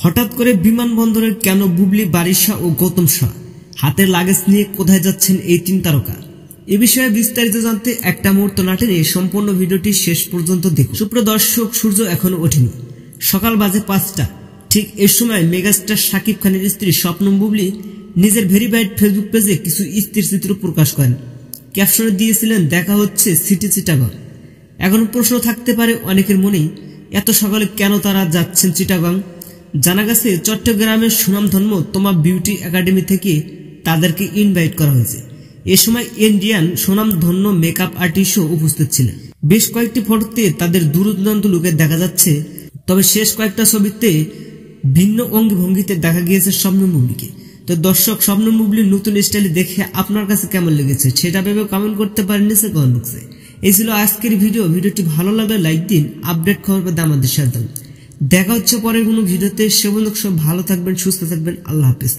হঠাৎ করে বিমানবন্দরে কেন বুবলি, বারিশা ও গৌতম শাহ হাতের লাগেজ নিয়ে কোথায় যাচ্ছেন এই তিন তারকা? এ বিষয়ে বিস্তারিত জানতে একটা মুহূর্ত না টেনে সম্পূর্ণ ভিডিওটি শেষ পর্যন্ত দেখুন। সুপ্রিয় দর্শক, সূর্য এখনো ওঠেনি, সকাল বাজে 5টা। ঠিক এই সময় মেগাস্টার শাকিব খানের স্ত্রী শবনম বুবলি নিজের ভেরিফাইড ফেসবুক পেজে কিছু স্থির চিত্র প্রকাশ করেন। ক্যাপশনে দিয়েছিলেন, দেখা হচ্ছে সিটি চিটাগং। এখন প্রশ্ন থাকতে পারে অনেকের মনেই, এত সকালে কেন তারা যাচ্ছেন চিটাগং? জানা গেছে চট্টগ্রামের সুনামধন্য তোমা বিউটি একাডেমি থেকে তাদেরকে ইনভাইট করা হয়েছে। এ সময় ইন্ডিয়ান সুনামধন্য মেকআপ আর্টিস্টও উপস্থিত ছিলেন। বেশ কয়েকটি ফটোতে তাদের দুর্দান্ত লুকে দেখা যাচ্ছে, তবে শেষ কয়েকটা ছবিতে ভিন্ন অঙ্গি ভঙ্গিতে দেখা গিয়েছে শবনম বুবলিকে। তো দর্শক, শবনম বুবলির নতুন স্টাইল দেখে আপনার কাছে কেমন লেগেছে সেটা ভেবে কমেন্ট করতে পারেন নিচে কমেন্ট বক্সে। এই ছিল আজকের ভিডিওটি ভালো লাগলে লাইক দিন, আপডেট খবর পেতে আমাদের সাথে দেখা হচ্ছে পরের কোনো ভিডিওতে। সে পর্যন্ত সব ভালো থাকবেন, সুস্থ থাকবেন, আল্লাহ হাফেজ।